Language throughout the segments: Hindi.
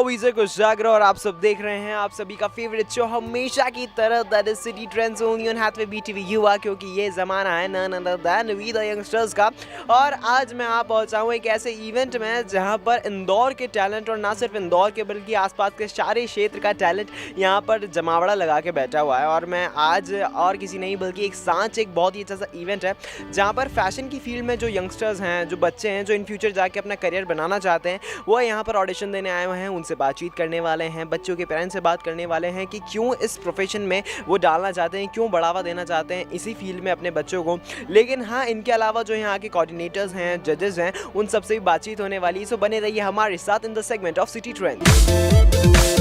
विजय कुशाग्र और आप सब देख रहे हैं आप सभी का फेवरेट शो हमेशा की तरह that is city trends only on Hathway BTV Yuva, क्योंकि ये ज़माना है none other than we the youngsters का। और आज मैं आप पहुंचा हूं एक ऐसे इवेंट में जहां पर इंदौर के टैलेंट और ना सिर्फ इंदौर के बल्कि आसपास के सारे क्षेत्र का टैलेंट यहां पर जमावड़ा लगा के बैठा हुआ है। और मैं आज और किसी नहीं बल्कि एक सांच एक बहुत ही अच्छा सा इवेंट है जहाँ पर फैशन की फील्ड में जो यंगस्टर्स हैं, जो बच्चे हैं, जो इन फ्यूचर जाके अपना करियर बनाना चाहते हैं, वो यहाँ पर ऑडिशन देने आए हुए हैं। उनसे बातचीत करने वाले हैं, बच्चों के पेरेंट्स से बात करने वाले हैं कि क्यों इस प्रोफेशन में वो डालना चाहते हैं, क्यों बढ़ावा देना चाहते हैं इसी फील्ड में अपने बच्चों को। लेकिन हाँ, इनके अलावा जो यहाँ के कोऑर्डिनेटर्स हैं, जजेस हैं, उन सबसे भी बातचीत होने वाली। सो बने रहिए हमारे साथ in the segment of city trends.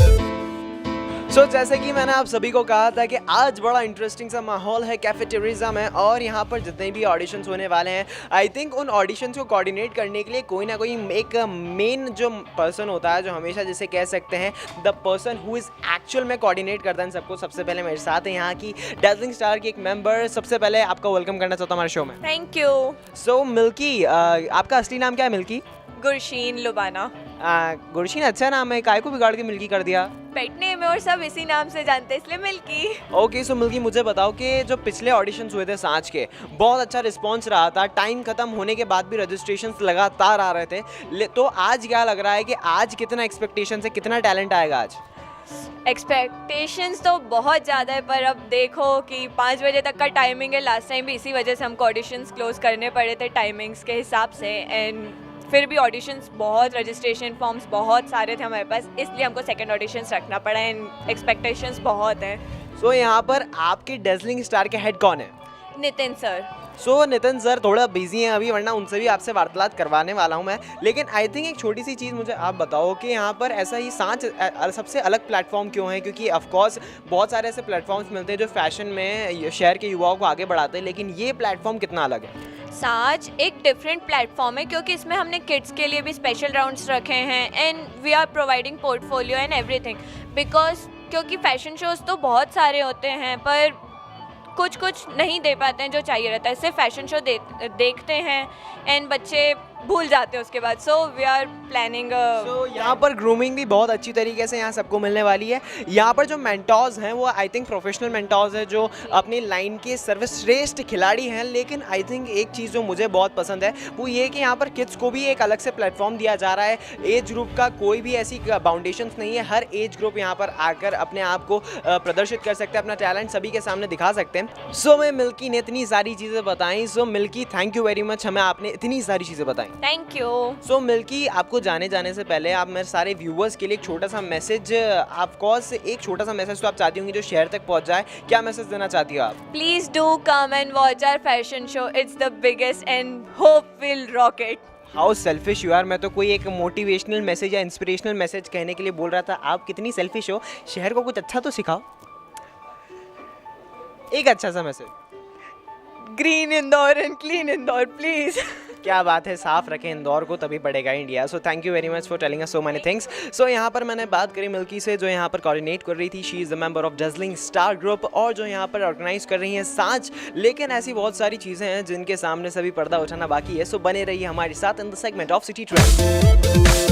So जैसे कि मैंने आप सभी को कहा था कि आज बड़ा इंटरेस्टिंग सा माहौल है कैफेटेरिया में, और यहाँ पर जितने भी ऑडिशंस होने वाले हैं, आई थिंक उन ऑडिशंस को कोऑर्डिनेट करने के लिए कोई ना कोई एक मेन जो पर्सन होता है, जो हमेशा जिसे कह सकते हैं the person who is actual में कोऑर्डिनेट करता है इन सबको। सबसे पहले मेरे साथ है यहाँ की डैज़लिंग स्टार की एक मेंबर। सबसे पहले आपका वेलकम करना चाहता हूँ हमारे शो में। Thank you. सो मिल्की, आपका असली नाम क्या है मिल्की? गुरशीन लुबाना। गुरशीन अच्छा नाम है, काय को बिगाड़ के मिल्की कर दिया? पेट नेम है और सब इसी नाम से जानते हैं, इसलिए मिल्की। ओके, सो मिल्की मुझे बताओ कि जो पिछले ऑडिशंस हुए थे सांच के, बहुत अच्छा रिस्पांस रहा था। टाइम खत्म होने के बाद भी रजिस्ट्रेशंस लगातार आ रहे थे। तो आज क्या लग रहा है कि आज कितना एक्सपेक्टेशन है, कितना टैलेंट आएगा आज? एक्सपेक्टेशंस तो बहुत ज़्यादा है, पर अब देखो कि 5 बजे तक का टाइमिंग है। लास्ट टाइम भी इसी वजह से हमको ऑडिशंस क्लोज करने पड़े थे टाइमिंग्स के हिसाब से, एंड फिर भी ऑडिशंस बहुत, रजिस्ट्रेशन फॉर्म्स बहुत सारे थे हमारे पास, इसलिए हमको सेकंड ऑडिशंस रखना पड़ा एंड एक्सपेक्टेशंस बहुत हैं। सो यहाँ पर आपके डैज़लिंग स्टार के हेड कौन है? नितिन सर। सो नितिन सर थोड़ा बिजी हैं अभी, वरना उनसे भी आपसे वार्तालाप करवाने वाला हूं मैं। लेकिन आई थिंक एक छोटी सी चीज़ मुझे आप बताओ कि यहाँ पर ऐसा ही सांच सबसे अलग प्लेटफॉर्म क्यों है? क्योंकि ऑफकोर्स बहुत सारे ऐसे प्लेटफॉर्म्स मिलते हैं जो फैशन में शहर के युवाओं को आगे बढ़ाते हैं, लेकिन ये प्लेटफॉर्म कितना अलग है? सांच एक डिफरेंट प्लेटफॉर्म है क्योंकि इसमें हमने किड्स के लिए भी स्पेशल राउंड्स रखे हैं and we are providing portfolio and everything, because क्योंकि फैशन शोज तो बहुत सारे होते हैं पर कुछ कुछ नहीं दे पाते हैं जो चाहिए रहता है। सिर्फ फैशन शो देखते हैं एंड बच्चे भूल जाते हैं उसके बाद। So we are planning. So यहाँ पर ग्रूमिंग भी बहुत अच्छी तरीके से यहाँ सबको मिलने वाली है। यहाँ पर जो मेंटोर्स हैं वो आई थिंक प्रोफेशनल मेंटोर्स हैं जो अपनी लाइन के सर्वश्रेष्ठ खिलाड़ी हैं। लेकिन आई थिंक एक चीज़ जो मुझे बहुत पसंद है वो ये कि यहाँ पर किड्स को भी एक अलग से प्लेटफॉर्म दिया जा रहा है। एज ग्रुप का कोई भी ऐसी बाउंडेशंस नहीं है, हर एज ग्रुप यहाँ पर आकर अपने आप को प्रदर्शित कर सकते हैं, अपना टैलेंट सभी के सामने दिखा सकते हैं। सो मैं मिल्की ने इतनी सारी चीज़ें बताई। So Milky thank you very much, हमें आपने इतनी सारी चीज़ें बताई। Thank you. सो मिल्की, आपको जाने से पहले आप मेरे सारे व्यूवर्स के लिए एक छोटा सा मैसेज, ऑफकोर्स एक छोटा सा मैसेज तो आप चाहती होंगी जो शहर तक पहुंच जाए, क्या मैसेज देना चाहती हो आप? Please do come and watch our fashion show, it's the biggest and hope will rock it. How selfish you are. मैं तो कोई एक मोटिवेशनल मैसेज या इंस्पिरेशनल मैसेज कहने के लिए बोल रहा था, आप कितनी सेल्फिश हो। शहर को कुछ अच्छा तो सिखाओ, एक अच्छा सा message. Green Indore and clean Indore please. क्या बात है, साफ रखें इंदौर को तभी बढ़ेगा India. So thank you very much for telling us so many things. So यहाँ पर मैंने बात करी मिल्की से जो यहाँ पर कोऑर्डिनेट कर रही थी। She is the member of dazzling star group और जो यहाँ पर ऑर्गेनाइज कर रही हैं सांच। लेकिन ऐसी बहुत सारी चीज़ें हैं जिनके सामने सभी पर्दा उठाना बाकी है। सो बने रहिए हमारे साथ in the segment of city trends.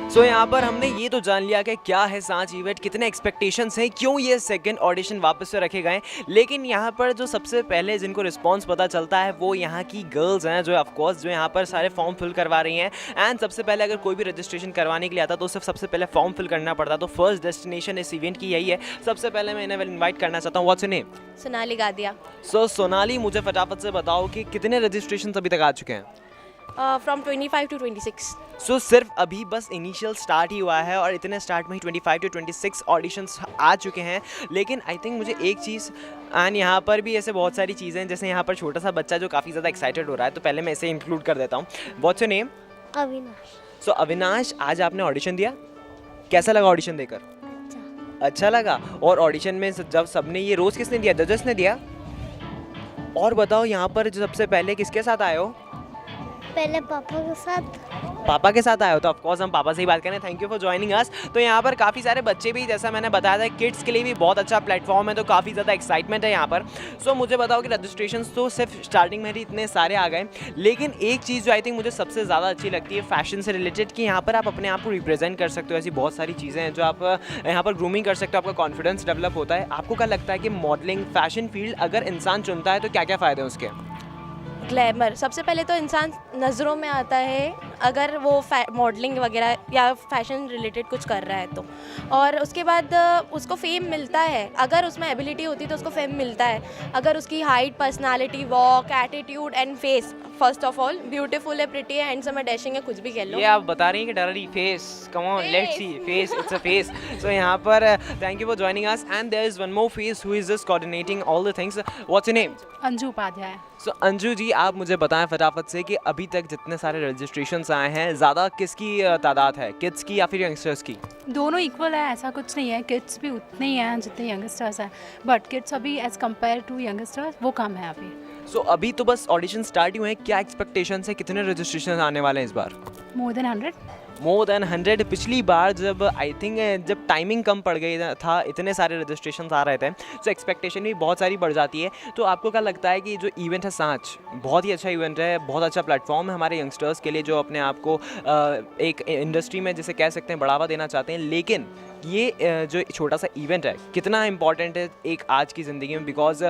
So यहाँ पर हमने ये तो जान लिया कि क्या है सांच इवेंट, कितने एक्सपेक्टेशंस हैं, क्यों ये सेकंड ऑडिशन वापस से रखे गए। लेकिन यहाँ पर जो सबसे पहले जिनको रिस्पांस पता चलता है वो यहाँ की गर्ल्स हैं जो ऑफकोर्स जो यहाँ पर सारे फॉर्म फिल करवा रही हैं। एंड सबसे पहले अगर कोई भी रजिस्ट्रेशन करवाने के लिए आता तो सिर्फ सबसे पहले फॉर्म फिल करना पड़ता। तो फर्स्ट डेस्टिनेशन इस इवेंट की यही है। सबसे पहले मैं इन्हें इन्वाइट करना चाहता हूँ। What's your name? Sonali Gadia. So Sonali, मुझे फटाफट से बताओ कि कितने रजिस्ट्रेशन अभी तक आ चुके हैं? From 25 to 26। सो सिर्फ अभी बस इनिशियल स्टार्ट ही हुआ है और इतने स्टार्ट में ही 25 to 26 ऑडिशंस आ चुके हैं। लेकिन आई थिंक मुझे एक चीज़, एंड यहाँ पर भी ऐसे बहुत सारी चीज़ें हैं, जैसे यहाँ पर छोटा सा बच्चा जो काफ़ी ज़्यादा एक्साइटेड हो रहा है, तो पहले मैं इसे इंक्लूड कर देता हूँ। What's your name? Avinash. So Avinash, आज आपने ऑडिशन दिया, कैसा लगा ऑडिशन देकर? अच्छा लगा। और ऑडिशन में जब सबने ये रोज़ किसने दिया? जजेस ने दिया। और बताओ यहाँ पर जो सबसे पहले किसके साथ आए हो? पहले पापा के साथ, पापा के साथ आए हो, तो ऑफकोर्स हम पापा से ही बात करें। Thank you for joining us. तो यहाँ पर काफ़ी सारे बच्चे भी, जैसा मैंने बताया था, किड्स के लिए भी बहुत अच्छा प्लेटफॉर्म है, तो काफ़ी ज़्यादा एक्साइटमेंट है यहाँ पर। सो मुझे बताओ कि रजिस्ट्रेशन तो सिर्फ स्टार्टिंग में ही इतने सारे आ गए, लेकिन एक चीज़ जो आई थिंक मुझे सबसे ज़्यादा अच्छी लगती है फैशन से रिलेटेड, कि यहाँ पर आप अपने आप को रिप्रेजेंट कर सकते हो। ऐसी बहुत सारी चीज़ें हैं जो आप यहाँ पर ग्रूमिंग कर सकते हो, आपका कॉन्फिडेंस डेवलप होता है। आपको क्या लगता है कि मॉडलिंग फैशन फील्ड अगर इंसान चुनता है तो क्या क्या फ़ायदे हैं उसके? ग्लैमर सबसे पहले तो इंसान नज़रों में आता है अगर वो मॉडलिंग वगैरह या फैशन रिलेटेड कुछ कर रहा है तो, और उसके बाद उसको फेम मिलता है। अगर उसमें एबिलिटी होती तो उसको फेम मिलता है। अगर उसकी height, personality, walk, attitude and face, first of all beautiful है, प्रिटी है, हैंडसम है, डैशिंग है, कुछ भी कह लो। ये आप बता रही हैं कि डररी face, come on let's see face, it's a face. So यहाँ पर thank you for joining us and there is one more face who is just coordinating all the things. What's your name? Anju Upadhyay. So Anju ji, आप मुझे बताएं फटाफट से कि अभी तक जितने सारे रजिस्ट्रेशंस आए हैं, ज़्यादा किसकी तादाद है, किड्स की या फिर यंगस्टर्स की? दोनों इक्वल है, ऐसा कुछ नहीं है। किड्स भी उतने ही हैं जितने यंगस्टर्स हैं, बट किड्स अभी एज़ कम्पेयर टू यंगस्टर्स वो कम है अभी। सो अभी तो बस ऑडिशन स्टार्ट ही हुए हैं, क्या एक्सपेक्टेशंस है, कितने रजिस्ट्रेशन आने वाले हैं इस बार? More than 100। More than 100। पिछली बार जब आई थिंक जब टाइमिंग कम पड़ गई था, इतने सारे रजिस्ट्रेशन आ रहे थे, तो एक्सपेक्टेशन भी बहुत सारी बढ़ जाती है। तो आपको क्या लगता है कि जो इवेंट है सांच बहुत ही अच्छा इवेंट है, बहुत अच्छा प्लेटफॉर्म है हमारे यंगस्टर्स के लिए जो अपने आप को एक इंडस्ट्री में जिसे कह सकते हैं बढ़ावा देना चाहते हैं, लेकिन ये जो छोटा सा इवेंट है कितना इंपॉर्टेंट है एक आज की ज़िंदगी में? बिकॉज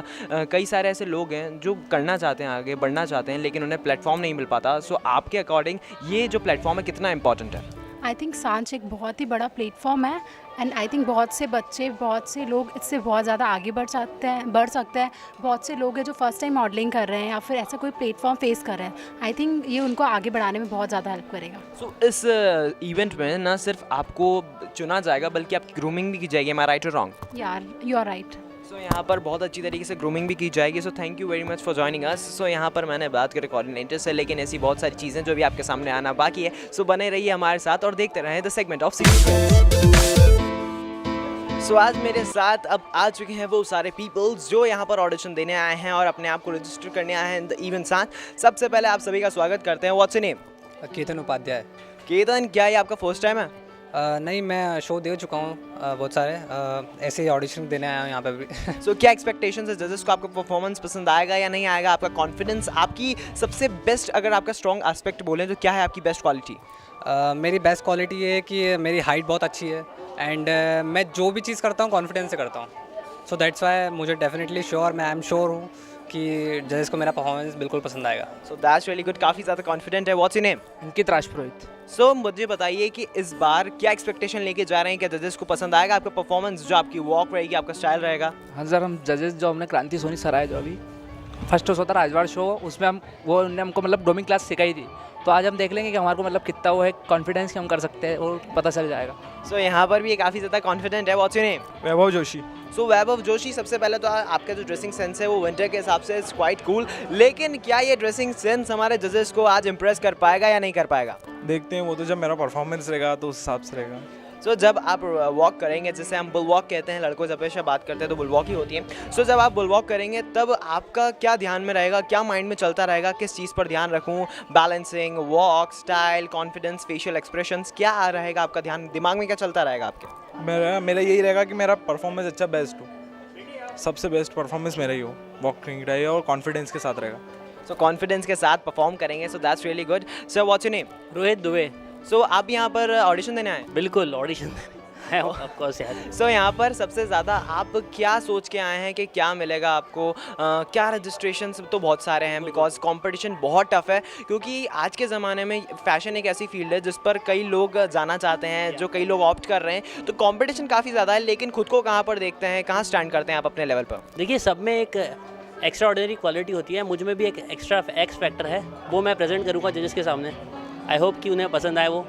कई सारे ऐसे लोग हैं जो करना चाहते हैं, आगे बढ़ना चाहते हैं, लेकिन उन्हें प्लेटफॉर्म नहीं मिल पाता। सो आपके अकॉर्डिंग ये जो प्लेटफॉर्म है कितना इंपॉर्टेंट है? आई थिंक सांच एक बहुत ही बड़ा प्लेटफॉर्म है, एंड आई थिंक बहुत से बच्चे, बहुत से लोग इससे बहुत ज़्यादा आगे बढ़ सकते हैं। बहुत से लोग हैं जो फर्स्ट टाइम मॉडलिंग कर रहे हैं या फिर ऐसा कोई प्लेटफॉर्म फेस कर रहे हैं। आई थिंक ये उनको आगे बढ़ाने में बहुत ज़्यादा हेल्प करेगा। सो इस इवेंट में ना सिर्फ आपको चुना जाएगा बल्कि आपकी ग्रूमिंग भी की जाएगी, एम आई राइट और रॉन्ग? यार यू आर राइट। सो यहाँ पर बहुत अच्छी तरीके से ग्रूमिंग भी की जाएगी। So thank you very much for joining us. So यहाँ पर मैंने बात करी कोऑर्डिनेटर से, लेकिन ऐसी बहुत सारी चीज़ें जो भी आपके सामने आना बाकी है। सो बने रहिए हमारे साथ और देखते रहें द सेगमेंट ऑफ सीरीज। सो आज मेरे साथ अब आ चुके हैं वो सारे पीपल्स जो यहाँ पर ऑडिशन देने आए हैं और अपने आप को रजिस्टर करने आए हैं द इवेंट साथ। सबसे पहले आप सभी का स्वागत करते हैं। What's your name? Ketan Upadhyay. Ketan, क्या ये आपका फर्स्ट टाइम है? नहीं, मैं शो दे चुका हूँ बहुत सारे, ऐसे ही ऑडिशन देने आया हूँ यहाँ पे भी। सो क्या एक्सपेक्टेशंस है जजेस को? आपका परफॉर्मेंस पसंद आएगा या नहीं आएगा? आपका कॉन्फिडेंस, आपकी सबसे बेस्ट, अगर आपका स्ट्रॉन्ग एस्पेक्ट बोलें तो क्या है आपकी बेस्ट क्वालिटी? मेरी बेस्ट क्वालिटी ये है कि मेरी हाइट बहुत अच्छी है, एंड मैं जो भी चीज़ करता हूँ कॉन्फिडेंस से करता हूँ। सो दैट्स वाई मुझे डेफिनेटली श्योर, मैं आई एम श्योर हूँ कि जजेस को मेरा परफॉर्मेंस बिल्कुल पसंद आएगा। सो दैट्स रियली गुड, काफ़ी ज़्यादा कॉन्फिडेंट है। What's your name? Ankit Rajpurohit. So मुझे बताइए कि इस बार क्या एक्सपेक्टेशन लेके जा रहे हैं, क्या जजेस को पसंद आएगा आपका परफॉर्मेंस, जो आपकी वॉक रहेगी, आपका स्टाइल रहेगा? हाँ सर, हम जजेस जो हमने क्रांति सोनी सर आए जो अभी फर्स्ट शो था राजवाड़ शो, उसमें उन्होंने हमको मतलब ग्रूमिंग क्लास सिखाई थी। तो आज हम देख लेंगे कि हमारे को मतलब कितना वो है कॉन्फिडेंस कि हम कर सकते हैं, और पता चल जाएगा। सो यहाँ पर भी ये काफ़ी ज़्यादा कॉन्फिडेंट है। What's your name? Vaibhav Joshi. So Vaibhav Joshi, सबसे पहले तो आपका जो ड्रेसिंग सेंस है वो विंटर के हिसाब से इट्स क्वाइट कूल, लेकिन क्या ये ड्रेसिंग सेंस हमारे जजेस को आज इंप्रेस कर पाएगा या नहीं कर पाएगा? देखते हैं, वो तो जब मेरा परफॉर्मेंस रहेगा तो उस हिसाब से रहेगा। सो जब आप वॉक करेंगे, जैसे हम बुल वॉक कहते हैं, लड़कों जब हमेशा बात करते हैं तो बुल वॉक ही होती है। सो जब आप बुल वॉक करेंगे तब आपका क्या ध्यान में रहेगा, क्या माइंड में चलता रहेगा, किस चीज़ पर ध्यान रखूँ? Balancing, walk, style, confidence, facial expressions, क्या रहेगा आपका ध्यान, दिमाग में क्या चलता रहेगा आपके? मेरा यही रहेगा कि मेरा परफॉर्मेंस अच्छा बेस्ट हो, सबसे बेस्ट परफॉर्मेंस मेरा ही हो, वॉकिंग रहेगा और कॉन्फिडेंस के साथ रहेगा। सो कॉन्फिडेंस के साथ परफॉर्म करेंगे। So that's really good. So what's your name? Rohit Dubey. So आप यहाँ पर ऑडिशन देने आए? बिल्कुल ऑडिशन है ऑफ कोर्स यार। सो यहाँ पर सबसे ज़्यादा आप क्या सोच के आए हैं कि क्या मिलेगा आपको? क्या रजिस्ट्रेशन तो बहुत सारे हैं, बिकॉज कंपटीशन बहुत टफ है, क्योंकि आज के ज़माने में फैशन एक ऐसी फील्ड है जिस पर कई लोग जाना चाहते हैं, जो कई लोग ऑप्ट कर रहे हैं, तो कंपटीशन काफ़ी ज़्यादा है, लेकिन खुद को कहाँ पर देखते हैं, कहाँ स्टैंड करते हैं आप अपने लेवल पर? देखिए, सब में एक एक्स्ट्रा ऑर्डिनरी क्वालिटी होती है, मुझ में भी एक एक्स्ट्रा एक्स फैक्टर है, वो मैं प्रेजेंट करूँगा जजेस के सामने। आई होप कि उन्हें पसंद आए वो।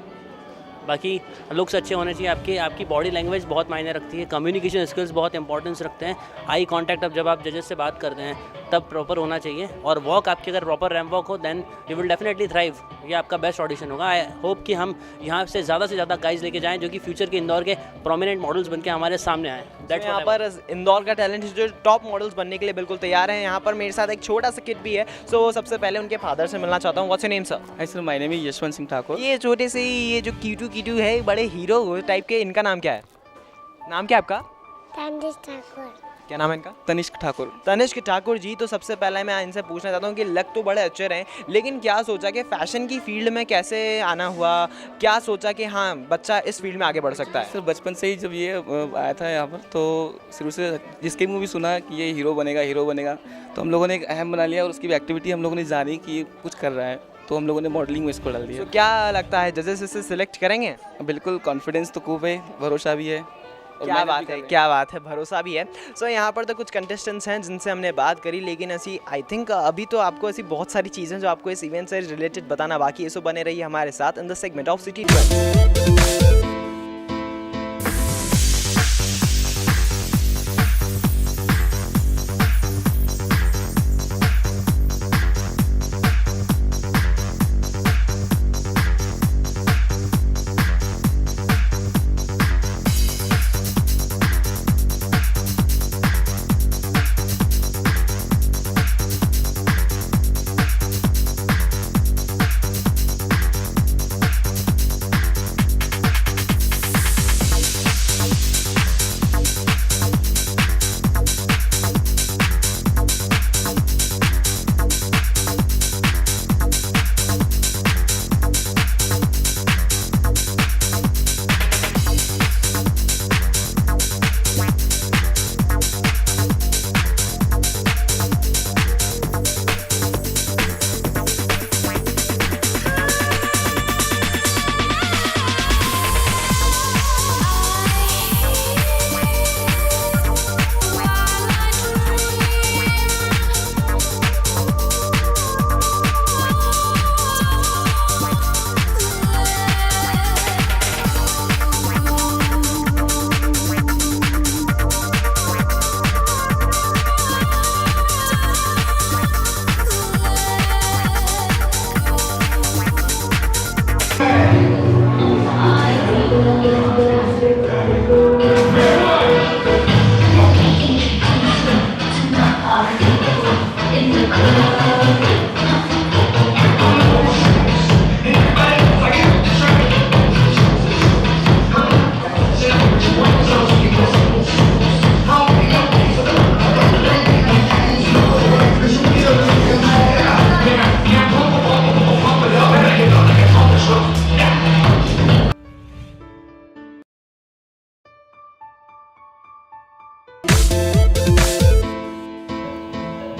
बाकी लुक्स अच्छे होने चाहिए आपके, आपकी बॉडी लैंग्वेज बहुत मायने रखती है, कम्युनिकेशन स्किल्स बहुत इंपॉर्टेंस रखते हैं, आई कांटेक्ट अब जब आप जजेस से बात करते हैं तब प्रॉपर होना चाहिए, और वॉक आपकी अगर प्रॉपर रैम्प वॉक हो then you will definitely thrive. ये आपका बेस्ट ऑडिशन होगा। आई होप कि हम यहाँ से ज़्यादा गाइज लेके जाएँ जो कि फ्यूचर के इंदौर के प्रोमिनेंट मॉडल्स बन के हमारे सामने आए। तो यहाँ पर इंदौर का टैलेंट जो टॉप मॉडल्स बनने के लिए बिल्कुल तैयार हैं। यहाँ पर मेरे साथ एक छोटा सा किड भी है, सो सबसे पहले उनके फादर से मिलना चाहता हूँ। What's your name sir? Hi sir, my name is Yashwant Singh Thakur. ये छोटे से ये जो कीटू है, बड़े हीरो टाइप के, इनका नाम क्या है? नाम क्या है आपका? तनिष्क ठाकुर। क्या नाम है इनका? तनिष्क ठाकुर। तनिष्क ठाकुर जी। तो सबसे पहले मैं इनसे पूछना चाहता हूँ कि लग तो बड़े अच्छे रहे, लेकिन क्या सोचा कि फैशन की फील्ड में कैसे आना हुआ? क्या सोचा कि हाँ बच्चा इस फील्ड में आगे बढ़ सकता है? सर बचपन से ही जब ये आया था यहाँ पर, तो शुरू से जिसकी मूवी सुना कि ये हीरो बनेगा, तो हम लोगों ने एक अहम बना लिया और उसकी भी एक्टिविटी हम लोगों ने जानी कि ये कुछ कर रहा है, तो हम लोगों ने मॉडलिंग में इसको डाल दिया। तो क्या लगता है जजेस इसे सिलेक्ट करेंगे? बिल्कुल, कॉन्फिडेंस तो खूब है, भरोसा भी है। क्या बात है, भरोसा भी है। सो यहाँ पर तो कुछ कंटेस्टेंट्स हैं जिनसे हमने बात करी, लेकिन ऐसी आई थिंक अभी तो आपको ऐसी बहुत सारी चीज़ें जो आपको इस इवेंट से रिलेटेड बताना बाकी है। सो बने रहिए हमारे साथ in the segment of city trends.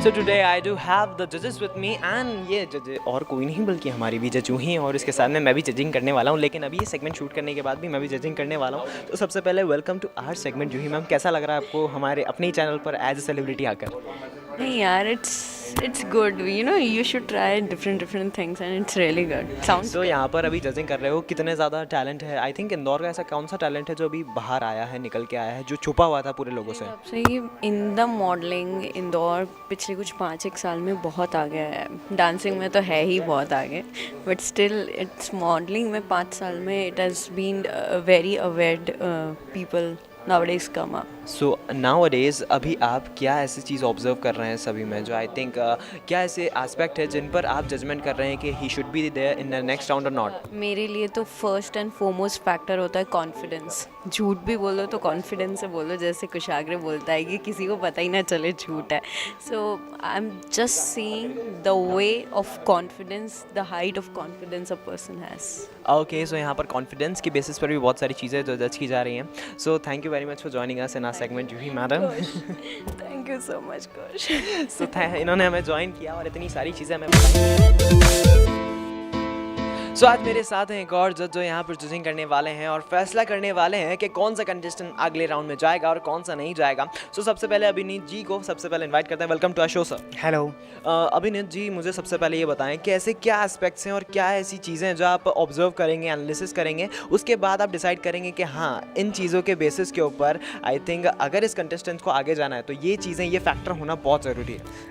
So today I do have the judges with me and ये जज और कोई नहीं बल्कि हमारी भी जज ही हैं, और इसके साथ में मैं भी जजिंग करने वाला हूँ। लेकिन अभी ये सेगमेंट शूट करने के बाद भी मैं भी जजिंग करने वाला हूँ। तो सबसे पहले welcome to our segment Juhi ma'am. कैसा लग रहा है आपको हमारे अपने ही चैनल पर एज ए सेलिब्रिटी आकर? नहीं यार, it's good, you know, you should try different things and it's really good. Sounds तो यहाँ पर अभी जजिंग कर रहे हो, कितने ज़्यादा टैलेंट है? आई थिंक इंदौर का ऐसा कौन सा टैलेंट है जो अभी बाहर आया है, निकल के आया है, जो छुपा हुआ था पूरे लोगों से? सही, इन द मॉडलिंग इंदौर पिछले कुछ 5-1 साल में बहुत आगे है। डांसिंग में तो है ही बहुत आगे, बट स्टिल इट्स मॉडलिंग में 5 साल में it has been very awared people nowadays come up. So nowadays अभी आप क्या ऐसी चीज़ ऑब्जर्व कर रहे हैं सभी में, जो आई थिंक क्या ऐसे एस्पेक्ट है जिन पर आप जजमेंट कर रहे हैं कि he should be there in the next round और नॉट? मेरे लिए तो फर्स्ट एंड फॉरमोस्ट फैक्टर होता है कॉन्फिडेंस। झूठ भी बोलो तो कॉन्फिडेंस से बोलो, जैसे कुशाग्र बोलता है कि किसी को पता ही ना चले झूठ है। So I am just seeing the way of confidence, the height of confidence a person has. Okay, so यहाँ पर कॉन्फिडेंस की बेसिस पर भी बहुत सारी चीज़ें जो जज की जा रही हैं। So thank you very much for joining us in our segment Juhi madam. Thank you so much Kosh. So इन्होंने हमें ज्वाइन किया और इतनी सारी चीज़ें हमें बताई। सो आज मेरे साथ हैं एक और जज जो यहाँ पर जजिंग करने वाले हैं और फैसला करने वाले हैं कि कौन सा कंटेस्टेंट अगले राउंड में जाएगा और कौन सा नहीं जाएगा। सो सबसे पहले अभिनीत जी को सबसे पहले इनवाइट करते हैं। Welcome to our show sir. Hello. Abhineet ji, मुझे सबसे पहले ये बताएं कि ऐसे क्या एस्पेक्ट्स हैं और क्या ऐसी चीज़ें हैं जो आप ऑब्जर्व करेंगे, एनालिसिस करेंगे, उसके बाद आप डिसाइड करेंगे कि हाँ, इन चीज़ों के बेसिस के ऊपर आई थिंक अगर इस कंटेस्टेंट को आगे जाना है तो ये चीज़ें, ये फैक्टर होना बहुत ज़रूरी है।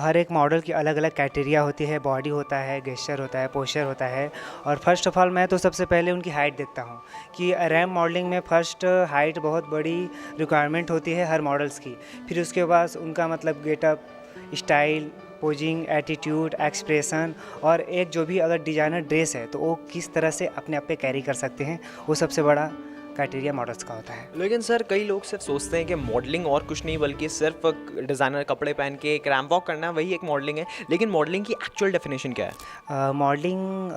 हर एक मॉडल की अलग अलग क्राइटेरिया होती है, बॉडी होता है, गेस्चर होता है, पोस्चर होता है। और फर्स्ट ऑफ ऑल मैं तो सबसे पहले उनकी हाइट देखता हूँ कि रैम्प मॉडलिंग में फ़र्स्ट हाइट बहुत बड़ी रिक्वायरमेंट होती है हर मॉडल्स की। फिर उसके बाद उनका मतलब getup, style, posing, attitude, expression और एक जो भी अगर डिज़ाइनर ड्रेस है तो वो किस तरह से अपने आप पे कैरी कर सकते हैं, वो सबसे बड़ा क्राइटेरिया मॉडल्स का होता है। लेकिन सर कई लोग सिर्फ सोचते हैं कि मॉडलिंग और कुछ नहीं बल्कि सिर्फ डिज़ाइनर कपड़े पहन के एक रैम्प वॉक करना वही एक मॉडलिंग है। लेकिन मॉडलिंग की एक्चुअल डेफिनेशन क्या है? मॉडलिंग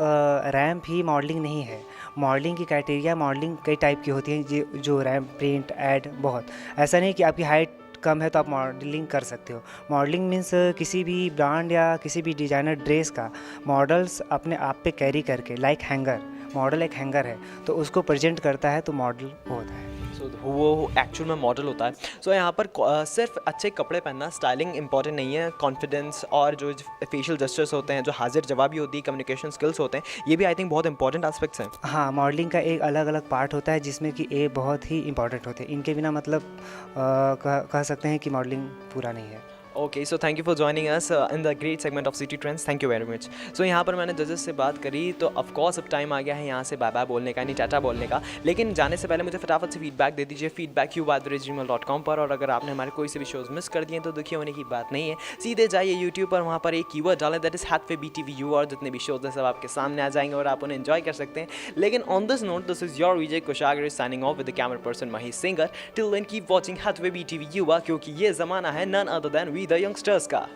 रैम्प ही मॉडलिंग नहीं है। मॉडलिंग की क्राइटेरिया, मॉडलिंग कई टाइप की होती है जो रैम्प, प्रिंट, एड, बहुत ऐसा नहीं कि आपकी हाइट कम है तो आप मॉडलिंग कर सकते हो। मॉडलिंग मीन्स किसी भी ब्रांड या किसी भी डिज़ाइनर ड्रेस का मॉडल्स अपने आप पे कैरी करके, लाइक हैंगर, मॉडल एक हैंगर है तो उसको प्रेजेंट करता है तो मॉडल होता है। सो वो एक्चुअल में मॉडल होता है। सो यहाँ पर सिर्फ अच्छे कपड़े पहनना, स्टाइलिंग इंपॉर्टेंट नहीं है, कॉन्फिडेंस और जो फेशियल जस्चर्स होते हैं, जो हाजिर जवाबी होती है, कम्युनिकेशन स्किल्स होते हैं, ये भी आई थिंक बहुत इंपॉर्टेंट एस्पेक्ट्स हैं। हाँ, मॉडलिंग का एक अलग अलग पार्ट होता है जिसमें कि ये बहुत ही इंपॉर्टेंट होते हैं। इनके बिना मतलब कह सकते हैं कि मॉडलिंग पूरा नहीं है। Okay, so thank you for joining us in the great segment of city trends. Thank you very much. So यहाँ पर मैंने जजेस से बात करी तो ऑफकोर्स अब टाइम आ गया है यहाँ से बाय बाय बोलने का, यानी टाटा बोलने का। लेकिन जाने से पहले मुझे फटाफट से फीडबैक दे दीजिए feedback@gmail.com पर। और अगर आपने हमारे कोई से भी शोज़ मिस कर दिए तो दुखी होने की बात नहीं है, सीधे जाइए यूट्यूब पर, वहाँ पर एक कीवर्ड डालें दैट इज़ हैथवे BTVU और जितने भी शोज़ हैं सब आपके सामने आ जाएंगे और आप उन्हें एंजॉय कर सकते हैं। लेकिन on this note, this is your Vijay Kushagra signing off with the camera person Mahesh Singer. Till then keep watching Hathway BTV Yuva, क्योंकि ये ज़माना है none other than we the youngsters का।